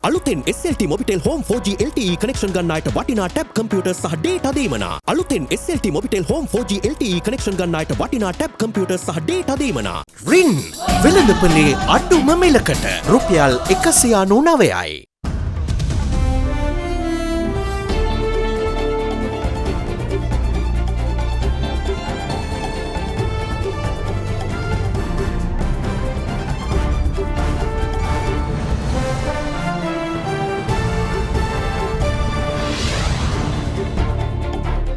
අලුතෙන් SLT Mobitel Home 4G LTE connection ගන්නාට වටිනා tab computer සහ data දීමනා. අලුතෙන් SLT Mobitel Home 4G LTE connection ගන්නාට වටිනා tab computer සහ data දීමනා. රින් වෙළඳපොලේ අඩුම මිලකට රුපියල් 199යි.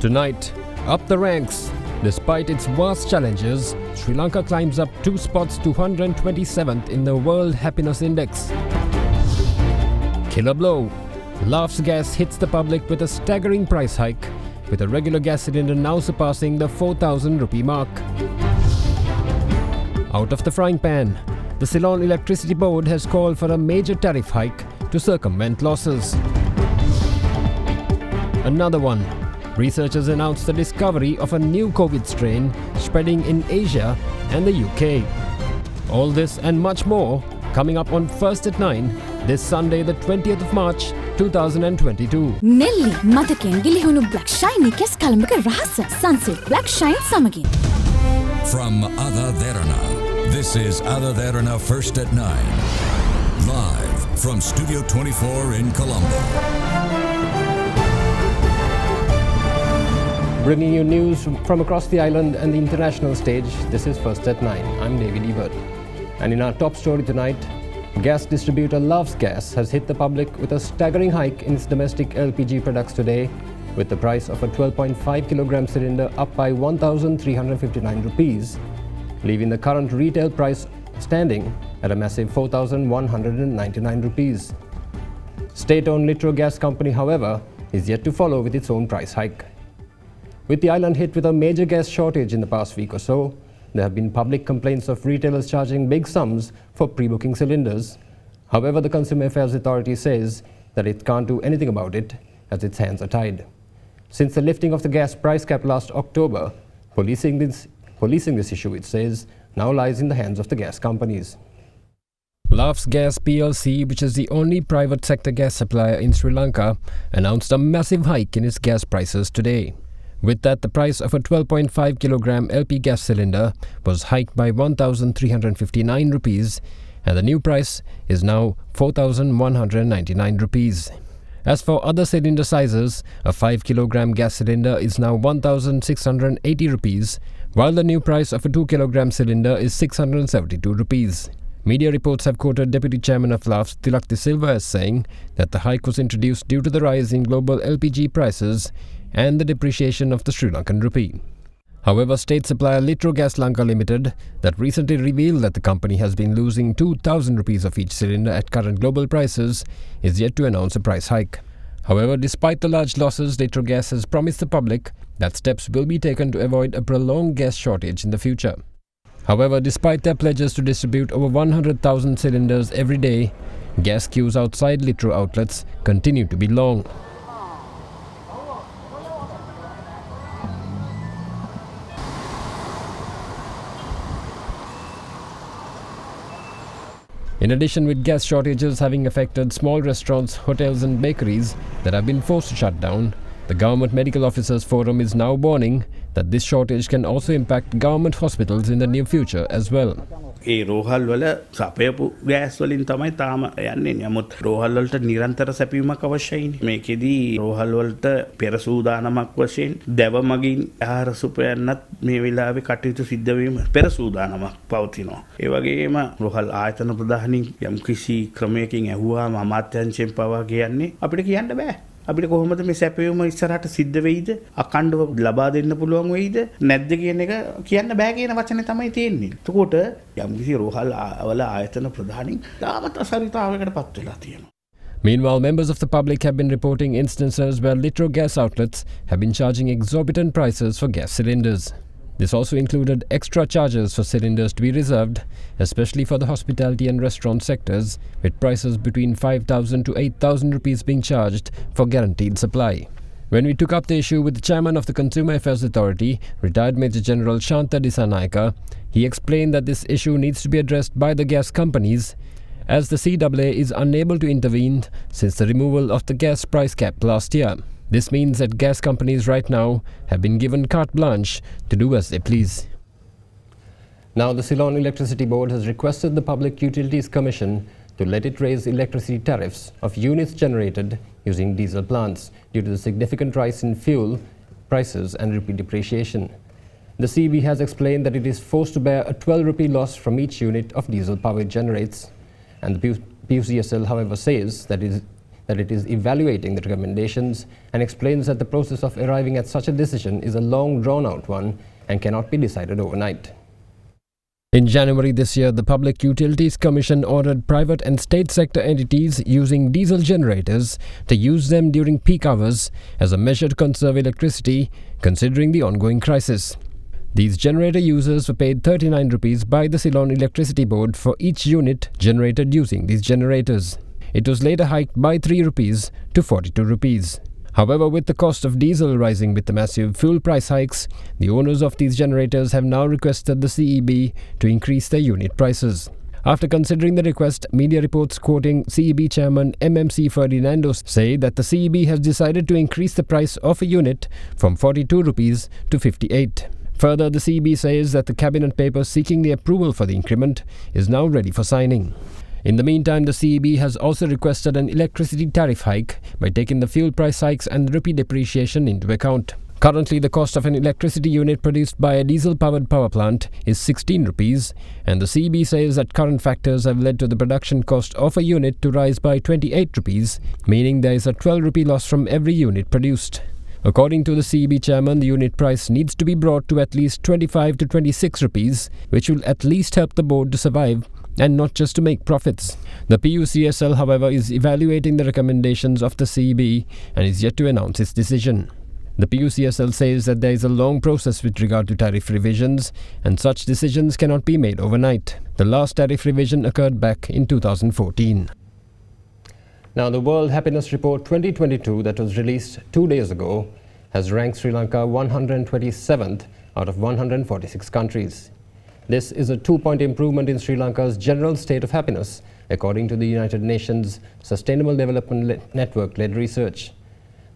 Tonight, up the ranks. Despite its vast challenges, Sri Lanka climbs up 2 spots to 127th in the World Happiness Index. Killer blow. Laughs Gas hits the public with a staggering price hike, with a regular gas cylinder now surpassing the 4,000 rupee mark. Out of the frying pan, the Ceylon Electricity Board has called for a major tariff hike to circumvent losses. Another one. Researchers announced the discovery of a new Covid strain spreading in Asia and the UK. All this and much more coming up on First at 9 this Sunday the 20th of March 2022. Nelly මතකෙන් ගිලිහුණු black shiny කෙස් කලඹක රහස sunsilk black shine සමගින්. From AdaDerana, this is AdaDerana First at 9. Live from Studio 24 in Colombo. Bringing you news from across the island and the international stage, this is First at 9. I'm David Ebert. And in our top story tonight, gas distributor Loves Gas has hit the public with a staggering hike in its domestic LPG products today, with the price of a 12.5 kilogram cylinder up by 1,359 rupees, leaving the current retail price standing at a massive 4,199 rupees. State-owned Litro Gas Company, however, is yet to follow with its own price hike. With the island hit with a major gas shortage in the past week or so, there have been public complaints of retailers charging big sums for pre-booking cylinders. However, the Consumer Affairs Authority says that it can't do anything about it as its hands are tied. Since the lifting of the gas price cap last October, policing this issue, it says, now lies in the hands of the gas companies. Loves Gas PLC, which is the only private sector gas supplier in Sri Lanka, announced a massive hike in its gas prices today. With that, the price of a 12.5 kilogram LP gas cylinder was hiked by 1,359 rupees, and the new price is now 4,199 rupees. As for other cylinder sizes, a 5 kilogram gas cylinder is now 1,680 rupees, while the new price of a 2 kilogram cylinder is 672 rupees. Media reports have quoted Deputy Chairman of Loves, Tilak De Silva, as saying that the hike was introduced due to the rise in global LPG prices and the depreciation of the Sri Lankan rupee. However, state supplier Litro Gas Lanka Limited, that recently revealed that the company has been losing 2,000 rupees of each cylinder at current global prices, is yet to announce a price hike. However, despite the large losses, Litro Gas has promised the public that steps will be taken to avoid a prolonged gas shortage in the future. However, despite their pledges to distribute over 100,000 cylinders every day, gas queues outside Litro outlets continue to be long. In addition, with gas shortages having affected small restaurants, hotels and bakeries that have been forced to shut down, the Government Medical Officers Forum is now warning that this shortage can also impact government hospitals in the near future as well. ඒ රෝහල් වල සපයපු gas වලින් තමයි තාම යන්නේ. නමුත් රෝහල් වලට නිරන්තර සැපීමක් අවශ්‍යයිනේ. මේකෙදි රෝහල් වලට පෙර සූදානමක් වශයෙන් දැව මගින් ආහාර සුපයන්නත් මේ වෙලාවේ කටයුතු සිද්ධ වීම පෙර සූදානමක් පවතිනවා. ඒ වගේම රෝහල් ආයතන ප්‍රධානීන් යම්කිසි ක්‍රමයකින් ඇහුවාම අමාත්‍යාංශයෙන් පවා කියන්නේ අපිට කියන්න බෑ. අපිට කොහොමද මේ සැපයුම ඉස්සරහට සිද්ධ වෙයිද අකණ්ඩව ලබා දෙන්න පුළුවන් වෙයිද නැද්ද කියන එක කියන්න බෑ කියන වචනේ තමයි තියෙන්නේ. එතකොට යම්කිසි රෝහල් වල ආයතන ප්‍රධානීන් තාමත් අසරිතාවයකට පත් වෙලා තියෙනවා. Meanwhile, members of the public have been reporting instances where Litro gas outlets have been charging exorbitant prices for gas cylinders. This also included extra charges for cylinders to be reserved, especially for the hospitality and restaurant sectors, with prices between 5,000 to 8,000 rupees being charged for guaranteed supply. When we took up the issue with the chairman of the Consumer Affairs Authority, retired Major General Shanta Dissanayaka, he explained that this issue needs to be addressed by the gas companies as the CAA is unable to intervene since the removal of the gas price cap last year. This means that gas companies right now have been given carte blanche to do as they please. Now, the Ceylon Electricity Board has requested the Public Utilities Commission to let it raise electricity tariffs of units generated using diesel plants due to the significant rise in fuel prices and rupee depreciation. The CEB has explained that it is forced to bear a 12 rupee loss from each unit of diesel power it generates, and the PUCSL, however, says that it is evaluating the recommendations and explains that the process of arriving at such a decision is a long drawn-out one and cannot be decided overnight. In January this year, the Public Utilities Commission ordered private and state sector entities using diesel generators to use them during peak hours as a measure to conserve electricity, considering the ongoing crisis. These generator users were paid 39 rupees by the Ceylon Electricity Board for each unit generated using these generators. It was later hiked by 3 rupees to 42 rupees. However, with the cost of diesel rising with the massive fuel price hikes, the owners of these generators have now requested the CEB to increase their unit prices. After considering the request, media reports quoting CEB chairman MMC Ferdinando say that the CEB has decided to increase the price of a unit from 42 rupees to 58. Further, the CEB says that the cabinet paper seeking the approval for the increment is now ready for signing. In the meantime, the CEB has also requested an electricity tariff hike by taking the fuel price hikes and rupee depreciation into account. Currently, the cost of an electricity unit produced by a diesel-powered power plant is 16 rupees, and the CEB says that current factors have led to the production cost of a unit to rise by 28 rupees, meaning there is a 12 rupee loss from every unit produced. According to the CEB chairman, the unit price needs to be brought to at least 25 to 26 rupees, which will at least help the board to survive and not just to make profits. The PUCSL, however, is evaluating the recommendations of the CEB and is yet to announce its decision. The PUCSL says that there is a long process with regard to tariff revisions, and such decisions cannot be made overnight. The last tariff revision occurred back in 2014. Now, the World Happiness Report 2022 that was released 2 days ago has ranked Sri Lanka 127th out of 146 countries. This is a 2-point improvement in Sri Lanka's general state of happiness, according to the United Nations Sustainable Development Network-led research.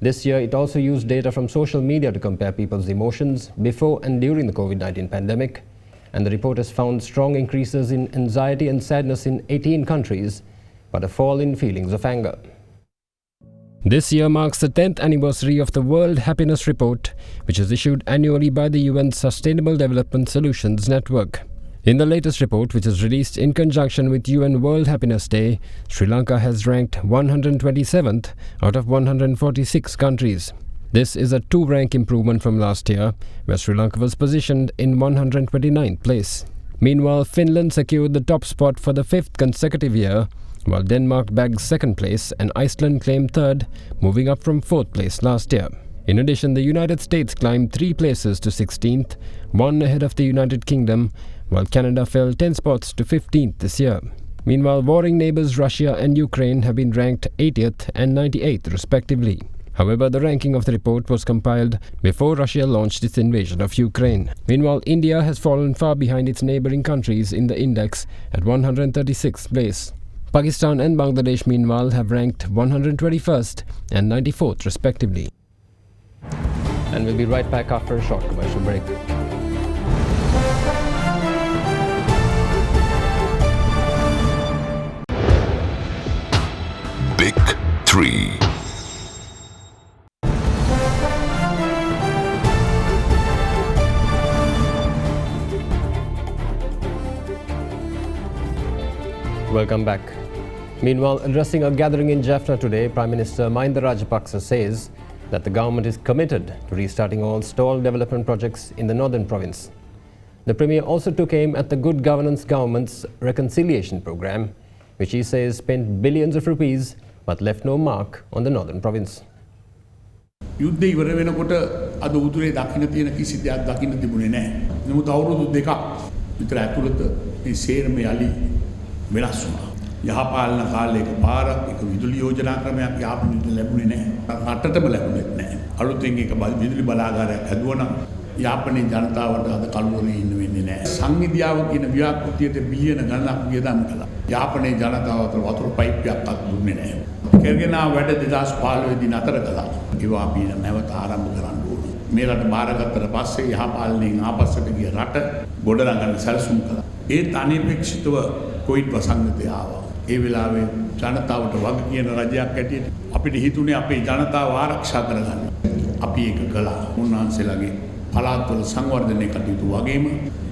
This year, it also used data from social media to compare people's emotions before and during the COVID-19 pandemic, and the report has found strong increases in anxiety and sadness in 18 countries, but a fall in feelings of anger. This year marks the 10th anniversary of the World Happiness Report, which is issued annually by the UN's Sustainable Development Solutions Network. In the latest report, which is released in conjunction with UN World Happiness Day, Sri Lanka has ranked 127th out of 146 countries. This is a 2-rank improvement from last year, where Sri Lanka was positioned in 129th place. Meanwhile, Finland secured the top spot for the 5th consecutive year, while Denmark bagged 2nd place and Iceland claimed 3rd, moving up from 4th place last year. In addition, the United States climbed 3 places to 16th, 1 ahead of the United Kingdom, while Canada fell 10 spots to 15th this year. Meanwhile, warring neighbors Russia and Ukraine have been ranked 80th and 98th respectively. However, the ranking of the report was compiled before Russia launched its invasion of Ukraine. Meanwhile, India has fallen far behind its neighboring countries in the index at 136th place. Pakistan and Bangladesh, meanwhile, have ranked 121st and 94th respectively. And we'll be right back after a short commercial break. Big 3. Welcome back. Meanwhile, addressing a gathering in Jaffna today, Prime Minister Mahinda Rajapaksa says that the government is committed to restarting all stalled development projects in the northern province. The Premier also took aim at the Good Governance Government's reconciliation program, which he says spent billions of rupees but left no mark on the northern province. යුද්ධය ඉවර වෙනකොට අද උතුරේ දකින්න තියෙන කිසි දෙයක් දකින්න තිබුණේ නැහැ. නමුත් අවුරුදු දෙකක් විතර ඇතුළත මේ සේරම යලි වෙනස් වුණා. යහපාලන කාලයක පාරක් එක විදුලි යෝජනා ක්‍රමයක් යාපනයට ලැබුණේ නැහැ. රටටම ලැබුණේ නැහැ. අලුතෙන් එක විදුලි බලාගාරයක් හැදුවා නම් යාපනයේ ජනතාවට අද කලුවරේ ඉන්න වෙන්නේ නැහැ. සංවිධාව කියන ව්‍යාපෘතියට බිලියන ගණනක් වියදම් කළා. යාපනයේ ජනතාවට වතුර පයිප්පයක්වත් දුන්නේ නැහැ. කරගෙන වැඩ 2015 දී නතර කළා. ඒවා අපි නැවත ආරම්භ කරන්න ඕනේ. මේ රට බාරගත්තට පස්සේ යහපාලනයෙන් ආපස්සට ගිය රට ගොඩනගන්න සැලසුම් කළා. ඒත් අනපේක්ෂිතව කොවිඩ් වසංගතය ආවා. ඒ වෙලාවේ ජනතාවට වග කියන රජයක් ඇටියට අපිට හිතුනේ අපේ ජනතාව ආරක්ෂා කරගන්න. අපි ඒක කළා. උන්වහන්සේලාගේ පළාත්වල සංවර්ධනය කටයුතු වගේම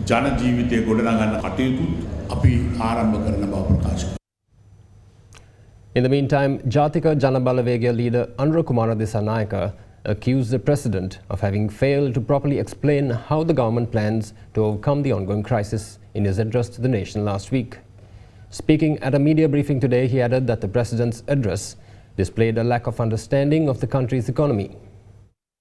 ජන ජීවිතය ගොඩනගන්න කටයුතු අපි ආරම්භ කරන බව ප්‍රකාශ කළා. In the meantime, Jatika Janabalawegya leader Anura Kumara Disanayaka accused the president of having failed to properly explain how the government plans to overcome the ongoing crisis in his address to the nation last week. Speaking at a media briefing today, he added that the president's address displayed a lack of understanding of the country's economy.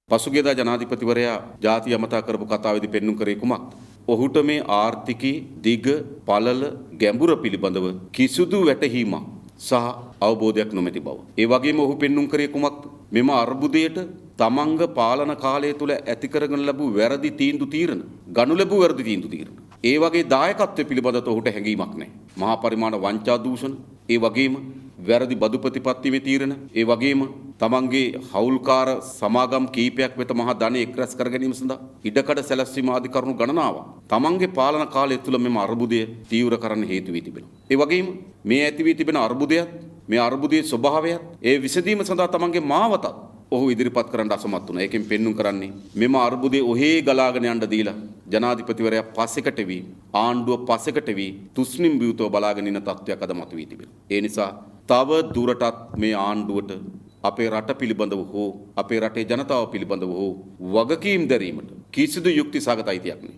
පසුගියදා ජනාධිපතිවරයා ජාතිය අමතා කරපු කතාවේදී පෙන්눔 කරේ කුමක්ද? ඔහුට මේ ආර්ථිකයේ දිග පළල ගැඹුර පිළිබඳව කිසිදු වැටහීමක් සහ අවබෝධයක් නොමැති බව. ඒ වගේම ඔහු පෙන්눔 කරේ කුමක්ද? මෙම අර්බුදයට තමන්ග පාලන කාලය තුල ඇති කරගෙන ලැබූ වැරදි තීන්දුව තීරණ, ගනු ලැබූ වැරදි තීන්දුව තීරණ. ඒ වගේ දායකත්වය පිළිබඳව ඔහුට හැඟීමක් නැහැ. මහා පරිමාණ වංචා දූෂණ, ඒ වගේම වැරදි බදු ප්‍රතිපත්තිමේ තීරණ, ඒ වගේම තමන්ගේ හවුල්කාර සමාගම් කීපයක් වෙත මහා ධනෙ එක්රැස් කර ගැනීම සඳහා ඉඩකඩ සැලැස්වීම ආදී කරුණු ගණනාවක් තමන්ගේ පාලන කාලය තුල මෙම අර්බුදය තීව්‍ර කරන්න හේතු වී තිබෙනවා. ඒ වගේම මේ ඇති වී තිබෙන අර්බුදයත්, මේ අර්බුදයේ ස්වභාවයත්, ඒ විසඳීම සඳහා තමන්ගේ මාවතත් ඔහු ඉදිරිපත් කරන්න අසමත් වුණා. ඒකෙන් පෙන්눔 කරන්නේ මෙම අර්බුදයේ ඔහේ ගලාගෙන යන්න දීලා ජනාධිපතිවරයා පස්සෙකට වී ආණ්ඩුව පස්සෙකට වී තුස්නිම් බියුතව බලාගෙන ඉන්න තත්ත්වයක් අද මතුවී තිබෙනවා. ඒ නිසා තව දුරටත් මේ ආණ්ඩුවට අපේ රට පිළිබඳව හෝ අපේ රටේ ජනතාව පිළිබඳව හෝ වගකීම් දැරීමට කිසිදු යුක්ති සහගත අයිතියක් නැහැ.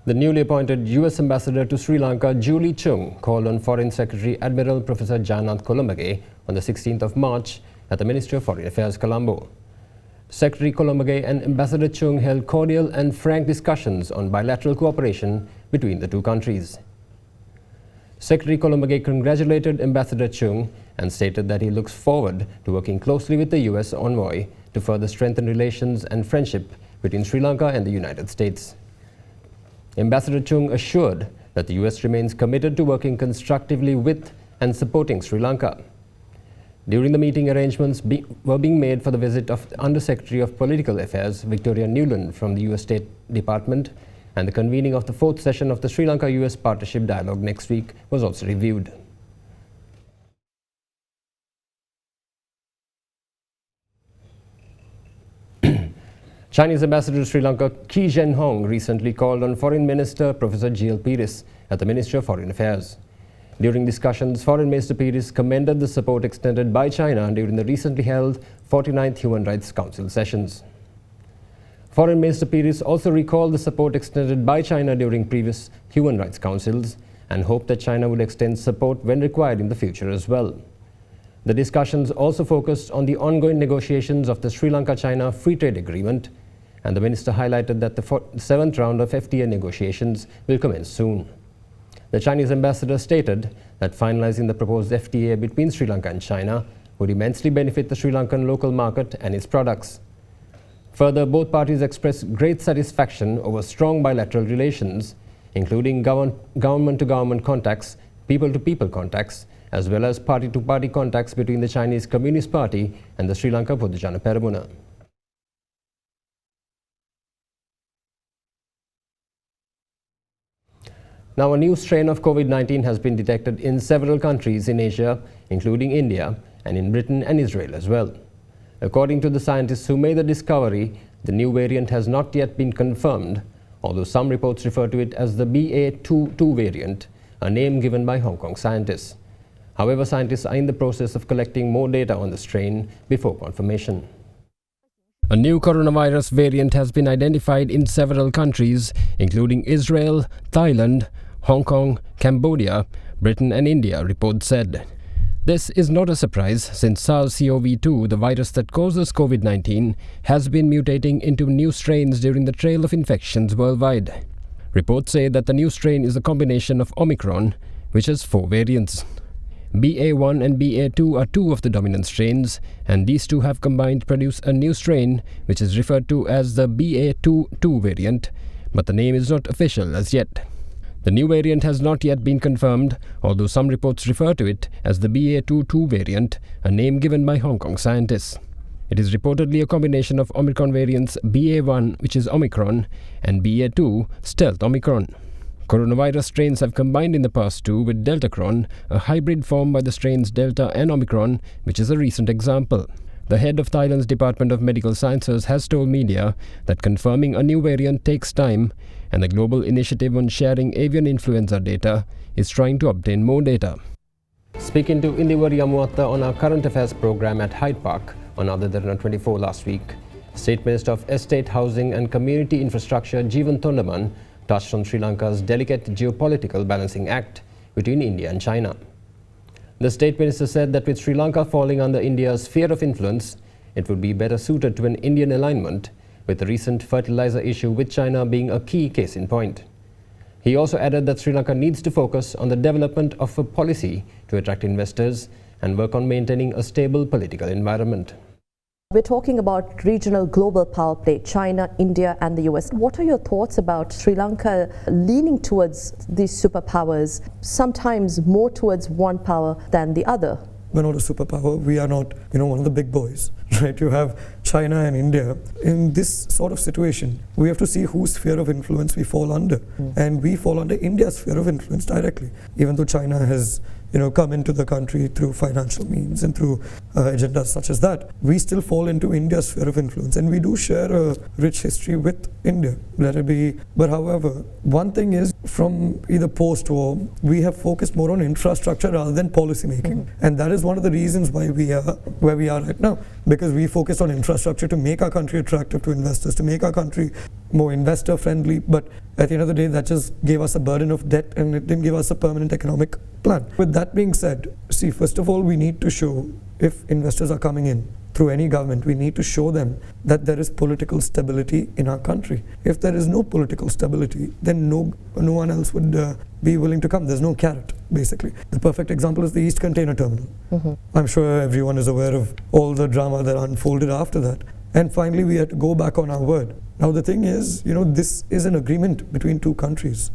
The newly appointed US ambassador to Sri Lanka, Julie Chung, called on Foreign Secretary Admiral Professor Janath Colombage on the 16th of March at the Ministry of Foreign Affairs, Colombo. Secretary Colombage and Ambassador Chung held cordial and frank discussions on bilateral cooperation between the two countries. Secretary Colombage congratulated Ambassador Chung and stated that he looks forward to working closely with the US envoy to further strengthen relations and friendship between Sri Lanka and the United States. Ambassador Chung assured that the US remains committed to working constructively with and supporting Sri Lanka. During the meeting, arrangements were being made for the visit of the Under-Secretary of Political Affairs, Victoria Newland, from the US State Department, and the convening of the fourth session of the Sri Lanka-US Partnership Dialogue next week was also reviewed. Chinese Ambassador to Sri Lanka, Ki Zhenhong, recently called on Foreign Minister Professor G.L. Peiris at the Ministry of Foreign Affairs. During discussions, Foreign Minister Peiris commended the support extended by China during the recently held 49th Human Rights Council sessions. Foreign Minister Peiris also recalled the support extended by China during previous Human Rights Councils and hoped that China would extend support when required in the future as well. The discussions also focused on the ongoing negotiations of the Sri Lanka-China Free Trade Agreement, and the minister highlighted that the seventh round of FTA negotiations will commence soon. The Chinese ambassador stated that finalizing the proposed FTA between Sri Lanka and China would immensely benefit the Sri Lankan local market and its products. Further, both parties expressed great satisfaction over strong bilateral relations, including government-to-government contacts, people-to-people contacts, as well as party-to-party contacts between the Chinese Communist Party and the Sri Lanka Podujana Peramuna. Now, a new strain of COVID-19 has been detected in several countries in Asia, including India, and in Britain and Israel as well. According to the scientists who made the discovery, the new variant has not yet been confirmed, although some reports refer to it as the BA.2.2 variant, a name given by Hong Kong scientists. However, scientists are in the process of collecting more data on the strain before confirmation. A new coronavirus variant has been identified in several countries, including Israel, Thailand, Hong Kong, Cambodia, Britain and India, reports said. This is not a surprise since SARS-CoV-2, the virus that causes COVID-19, has been mutating into new strains during the trail of infections worldwide. Reports say that the new strain is a combination of Omicron, which has 4 variants. BA1 and BA2 are two of the dominant strains, and these two have combined to produce a new strain which is referred to as the BA22 variant, but the name is not official as yet. The new variant has not yet been confirmed, although some reports refer to it as the BA22 variant, a name given by Hong Kong scientists. It is reportedly a combination of Omicron variants BA1, which is Omicron, and BA2, stealth Omicron. Coronavirus strains have combined in the past too with Deltacron, a hybrid formed by the strains Delta and Omicron, which is a recent example. The head of Thailand's Department of Medical Sciences has told media that confirming a new variant takes time, and the Global Initiative on Sharing Avian Influenza Data is trying to obtain more data. Speaking to Indivari Amuatta on our current affairs program at Hyde Park on AdaDerana 24 last week, State Minister of Estate, Housing and Community Infrastructure Jeevan Thondaman touched on Sri Lanka's delicate geopolitical balancing act between India and China. The State Minister said that with Sri Lanka falling under India's sphere of influence, it would be better suited to an Indian alignment, with the recent fertilizer issue with China being a key case in point. He also added that Sri Lanka needs to focus on the development of a policy to attract investors and work on maintaining a stable political environment. We're talking about regional global power play, China, India and the US. What are your thoughts about Sri Lanka leaning towards these superpowers, sometimes more towards one power than the other? We're not a superpower. We are not, one of the big boys, right? You have China and India. In this sort of situation, we have to see whose sphere of influence we fall under. And we fall under India's sphere of influence directly. Even though China has, come into the country through financial means and through agendas such as that, we still fall into India's sphere of influence. And we do share a rich history with India, let it be. But however, one thing is, from either post-war, we have focused more on infrastructure rather than policy making. And that is one of the reasons why we are where we are right now. Because we focused on infrastructure to make our country attractive to investors, to make our country more investor friendly. But at the end of the day, that just gave us a burden of debt and it didn't give us a permanent economic plan. With that being said, see, first of all, we need to show, if investors are coming in through any government, we need to show them that there is political stability in our country. If there is no political stability, then no one else would be willing to come. There's no carrot, basically. The perfect example is the East Container Terminal. I'm sure everyone is aware of all the drama that unfolded after that. And finally, we had to go back on our word. Now, the thing is, this is an agreement between two countries,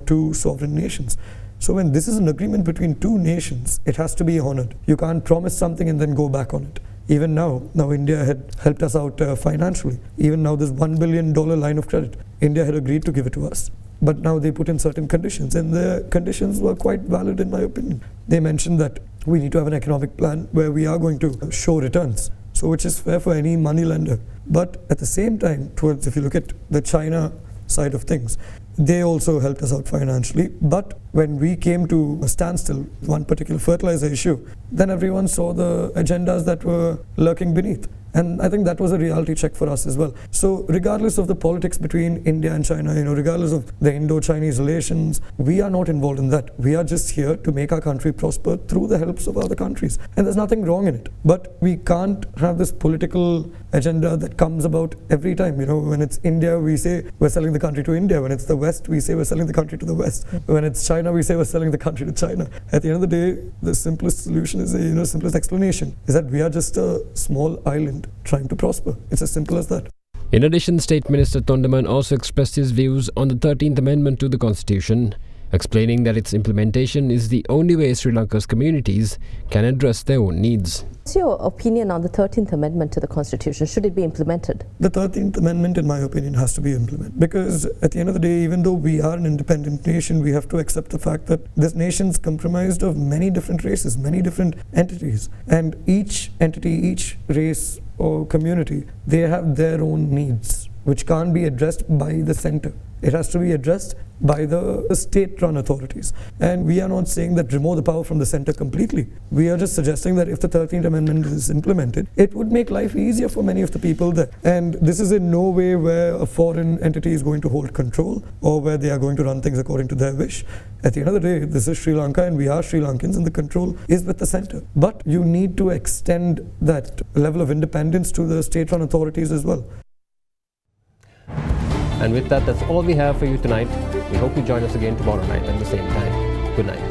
two sovereign nations. So when this is an agreement between two nations, it has to be honored. You can't promise something and then go back on it. Even now India had helped us out financially. Even now this $1 billion line of credit, India had agreed to give it to us. But now they put in certain conditions, and the conditions were quite valid in my opinion. They mentioned that we need to have an economic plan where we are going to show returns, so which is fair for any money lender. But at the same time, if you look at the China side of things, they also helped us out financially. But when we came to a standstill, one particular fertilizer issue, then everyone saw the agendas that were lurking beneath. And I think that was a reality check for us as well. So regardless of the politics between India and China, regardless of the Indo-Chinese relations, we are not involved in that. We are just here to make our country prosper through the helps of other countries. And there's nothing wrong in it. But we can't have this political agenda that comes about every time. When it's India, we say we're selling the country to India. When it's the West, we say we're selling the country to the West. When it's China, we say we're selling the country to China. At the end of the day, the simplest solution is simplest explanation is that we are just a small island trying to prosper. It's as simple as that. In addition, State Minister Thondaman also expressed his views on the 13th Amendment to the Constitution, explaining that its implementation is the only way Sri Lanka's communities can address their own needs. What's your opinion on the 13th Amendment to the Constitution? Should it be implemented? The 13th Amendment, in my opinion, has to be implemented. Because at the end of the day, even though we are an independent nation, we have to accept the fact that this nation's comprised of many different races, many different entities. And each entity, each race or community, they have their own needs, which can't be addressed by the center. It has to be addressed by the state-run authorities. And we are not saying that remove the power from the center completely. We are just suggesting that if the 13th Amendment is implemented, it would make life easier for many of the people there. And this is in no way where a foreign entity is going to hold control or where they are going to run things according to their wish. At the end of the day, this is Sri Lanka and we are Sri Lankans and the control is with the center. But you need to extend that level of independence to the state-run authorities as well. And with that, that's all we have for you tonight. We hope you join us again tomorrow night at the same time. Good night.